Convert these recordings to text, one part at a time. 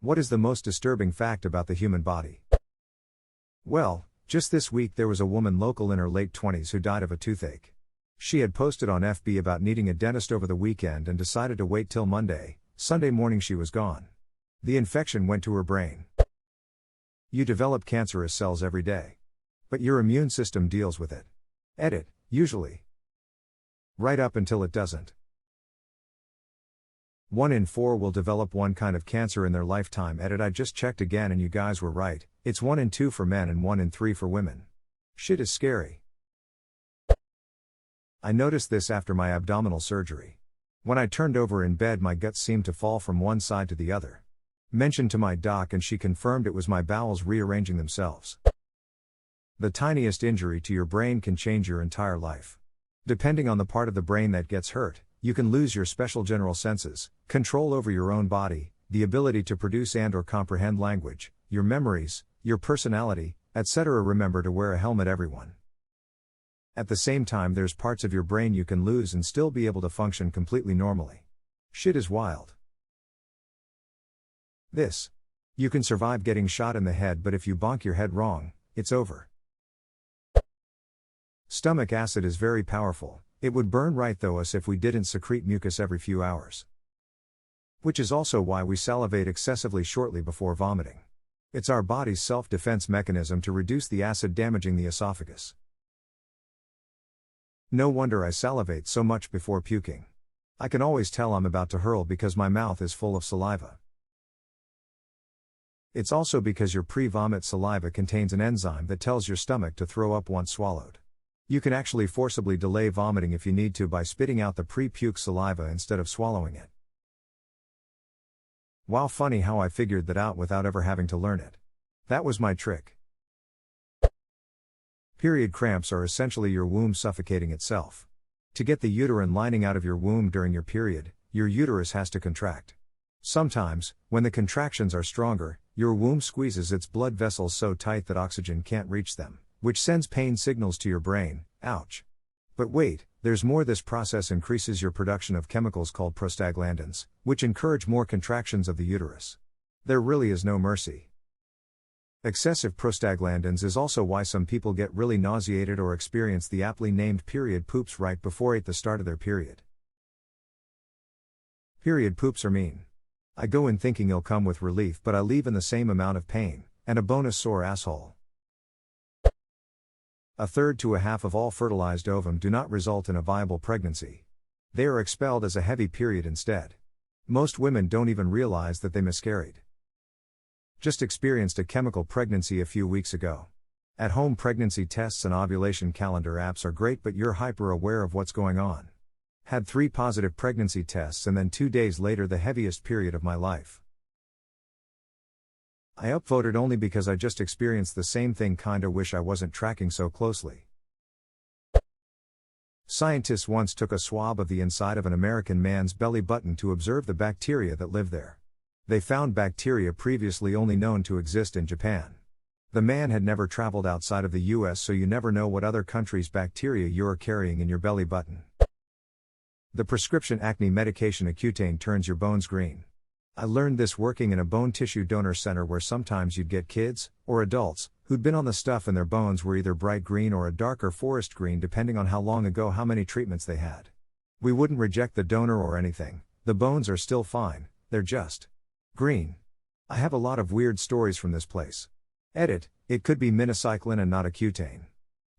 What is the most disturbing fact about the human body? Well, just this week there was a woman local in her late 20s who died of a toothache. She had posted on FB about needing a dentist over the weekend and decided to wait till Monday. Sunday morning she was gone. The infection went to her brain. You develop cancerous cells every day. But your immune system deals with it. Edit, usually. Right up until it doesn't. 1 in 4 will develop one kind of cancer in their lifetime. Edit, I just checked again and you guys were right. It's 1 in 2 for men and 1 in 3 for women. Shit is scary. I noticed this after my abdominal surgery. When I turned over in bed, my guts seemed to fall from one side to the other. Mentioned to my doc and she confirmed it was my bowels rearranging themselves. The tiniest injury to your brain can change your entire life. Depending on the part of the brain that gets hurt, you can lose your special general senses, control over your own body, the ability to produce and/or comprehend language, your memories, your personality, etc. Remember to wear a helmet, everyone. At the same time, there's parts of your brain you can lose and still be able to function completely normally. Shit is wild. This. You can survive getting shot in the head, but if you bonk your head wrong, it's over. Stomach acid is very powerful. It would burn right through us if we didn't secrete mucus every few hours. Which is also why we salivate excessively shortly before vomiting. It's our body's self-defense mechanism to reduce the acid damaging the esophagus. No wonder I salivate so much before puking. I can always tell I'm about to hurl because my mouth is full of saliva. It's also because your pre-vomit saliva contains an enzyme that tells your stomach to throw up once swallowed. You can actually forcibly delay vomiting if you need to by spitting out the pre-puke saliva instead of swallowing it. Wow, funny how I figured that out without ever having to learn it. That was my trick. Period cramps are essentially your womb suffocating itself. To get the uterine lining out of your womb during your period, your uterus has to contract. Sometimes, when the contractions are stronger, your womb squeezes its blood vessels so tight that oxygen can't reach them, which sends pain signals to your brain. Ouch. But wait, there's more. This process increases your production of chemicals called prostaglandins, which encourage more contractions of the uterus. There really is no mercy. Excessive prostaglandins is also why some people get really nauseated or experience the aptly named period poops right before the start of their period. Period poops are mean. I go in thinking it'll come with relief, but I leave in the same amount of pain, and a bonus sore asshole. 1/3 to 1/2 of all fertilized ovum do not result in a viable pregnancy. They are expelled as a heavy period instead. Most women don't even realize that they miscarried. Just experienced a chemical pregnancy a few weeks ago. At-home pregnancy tests and ovulation calendar apps are great, but you're hyper aware of what's going on. Had 3 positive pregnancy tests and then 2 days later the heaviest period of my life. I upvoted only because I just experienced the same thing. Kinda wish I wasn't tracking so closely. Scientists once took a swab of the inside of an American man's belly button to observe the bacteria that live there. They found bacteria previously only known to exist in Japan. The man had never traveled outside of the US, so you never know what other country's bacteria you're carrying in your belly button. The prescription acne medication Accutane turns your bones green. I learned this working in a bone tissue donor center where sometimes you'd get kids, or adults, who'd been on the stuff and their bones were either bright green or a darker forest green depending on how long ago, how many treatments they had. We wouldn't reject the donor or anything, the bones are still fine, they're just green. I have a lot of weird stories from this place. Edit, it could be minocycline and not Accutane.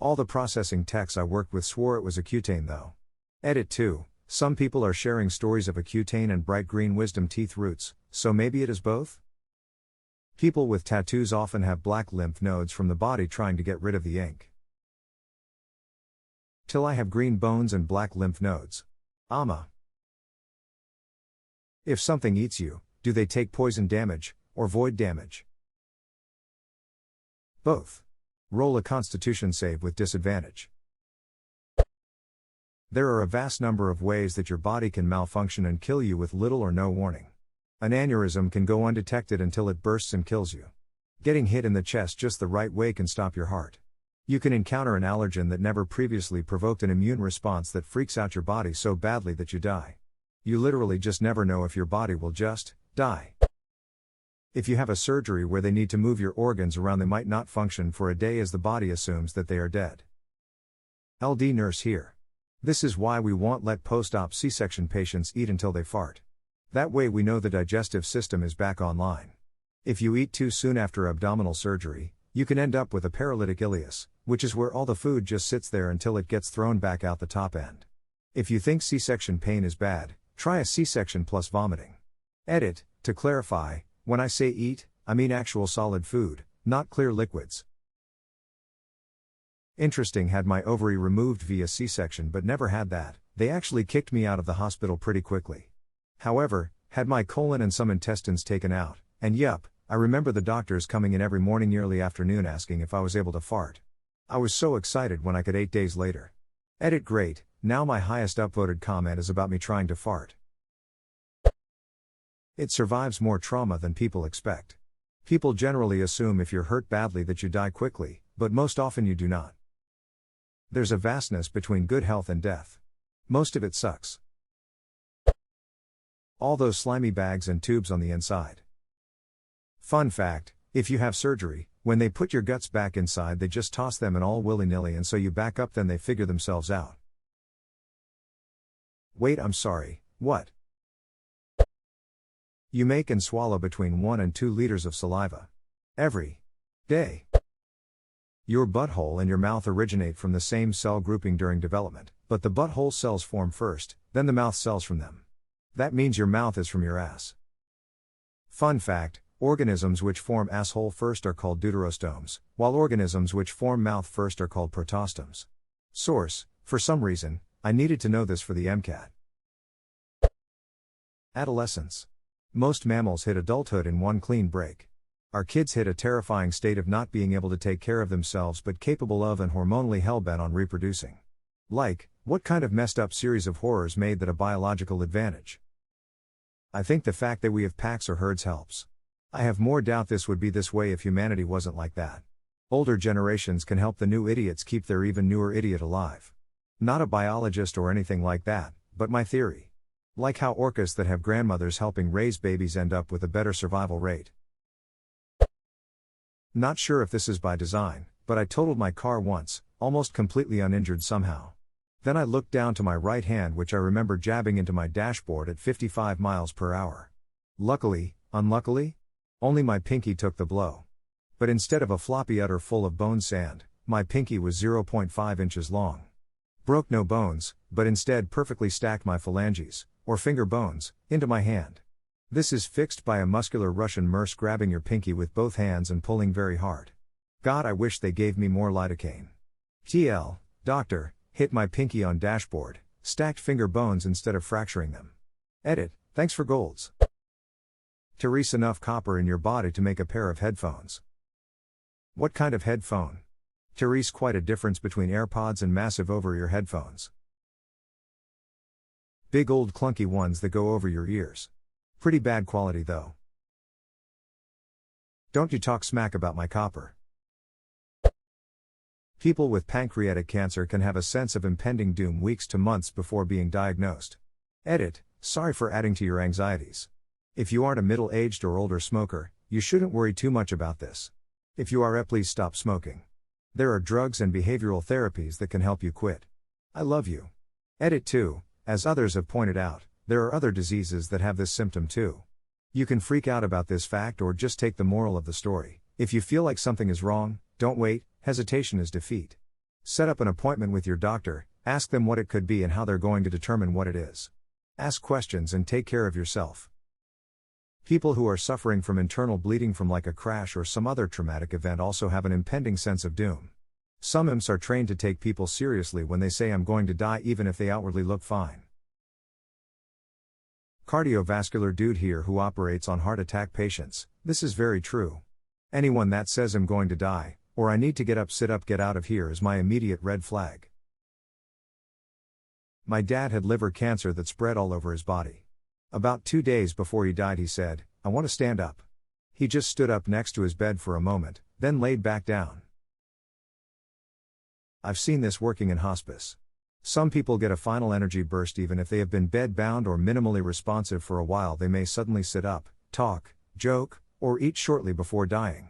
All the processing techs I worked with swore it was Accutane though. Edit 2. Some people are sharing stories of Accutane and bright green wisdom teeth roots, so maybe it is both? People with tattoos often have black lymph nodes from the body trying to get rid of the ink. Till I have green bones and black lymph nodes. If something eats you, do they take poison damage, or void damage? Both. Roll a Constitution save with disadvantage. There are a vast number of ways that your body can malfunction and kill you with little or no warning. An aneurysm can go undetected until it bursts and kills you. Getting hit in the chest just the right way can stop your heart. You can encounter an allergen that never previously provoked an immune response that freaks out your body so badly that you die. You literally just never know if your body will just die. If you have a surgery where they need to move your organs around, they might not function for a day as the body assumes that they are dead. LD nurse here. This is why we won't let post-op C-section patients eat until they fart. That way we know the digestive system is back online. If you eat too soon after abdominal surgery, you can end up with a paralytic ileus, which is where all the food just sits there until it gets thrown back out the top end. If you think C-section pain is bad, try a C-section plus vomiting. Edit, to clarify, when I say eat, I mean actual solid food, not clear liquids. Interesting, had my ovary removed via C-section but never had that. They actually kicked me out of the hospital pretty quickly. However, had my colon and some intestines taken out, and yup, I remember the doctors coming in every morning nearly afternoon asking if I was able to fart. I was so excited when I could 8 days later. Edit, great, now my highest upvoted comment is about me trying to fart. It survives more trauma than people expect. People generally assume if you're hurt badly that you die quickly, but most often you do not. There's a vastness between good health and death. Most of it sucks. All those slimy bags and tubes on the inside. Fun fact, if you have surgery, when they put your guts back inside they just toss them in all willy-nilly and so you back up, then they figure themselves out. Wait, I'm sorry, what? You make and swallow between 1 and 2 liters of saliva every day. Your butthole and your mouth originate from the same cell grouping during development, but the butthole cells form first, then the mouth cells from them. That means your mouth is from your ass. Fun fact, organisms which form asshole first are called deuterostomes, while organisms which form mouth first are called protostomes. Source, for some reason, I needed to know this for the MCAT. Adolescence. Most mammals hit adulthood in one clean break. Our kids hit a terrifying state of not being able to take care of themselves but capable of and hormonally hellbent on reproducing. Like, what kind of messed up series of horrors made that a biological advantage? I think the fact that we have packs or herds helps. I have more doubt this would be this way if humanity wasn't like that. Older generations can help the new idiots keep their even newer idiot alive. Not a biologist or anything like that, but my theory. Like how orcas that have grandmothers helping raise babies end up with a better survival rate. Not sure if this is by design, but I totaled my car once, almost completely uninjured somehow. Then I looked down to my right hand, which I remember jabbing into my dashboard at 55 miles per hour. Luckily, unluckily, only my pinky took the blow. But instead of a floppy udder full of bone sand, my pinky was 0.5 inches long. Broke no bones, but instead perfectly stacked my phalanges, or finger bones, into my hand. This is fixed by a muscular Russian nurse grabbing your pinky with both hands and pulling very hard. God, I wish they gave me more lidocaine. TL, doctor, hit my pinky on dashboard, stacked finger bones instead of fracturing them. Edit, thanks for golds. Therese, enough copper in your body to make a pair of headphones. What kind of headphone? Therese, quite a difference between AirPods and massive over-ear headphones. Big old clunky ones that go over your ears. Pretty bad quality though. Don't you talk smack about my copper. People with pancreatic cancer can have a sense of impending doom weeks to months before being diagnosed. Edit, sorry for adding to your anxieties. If you aren't a middle-aged or older smoker, you shouldn't worry too much about this. If you are, please stop smoking. There are drugs and behavioral therapies that can help you quit. I love you. Edit 2, as others have pointed out, there are other diseases that have this symptom too. You can freak out about this fact or just take the moral of the story. If you feel like something is wrong, don't wait, hesitation is defeat. Set up an appointment with your doctor, ask them what it could be and how they're going to determine what it is. Ask questions and take care of yourself. People who are suffering from internal bleeding from like a crash or some other traumatic event also have an impending sense of doom. Some imps are trained to take people seriously when they say I'm going to die even if they outwardly look fine. Cardiovascular dude here who operates on heart attack patients, this is very true. Anyone that says I'm going to die, or I need to get up, sit up, get out of here is my immediate red flag. My dad had liver cancer that spread all over his body. About 2 days before he died he said, I want to stand up. He just stood up next to his bed for a moment, then laid back down. I've seen this working in hospice. Some people get a final energy burst even if they have been bed-bound or minimally responsive for a while. They may suddenly sit up, talk, joke, or eat shortly before dying.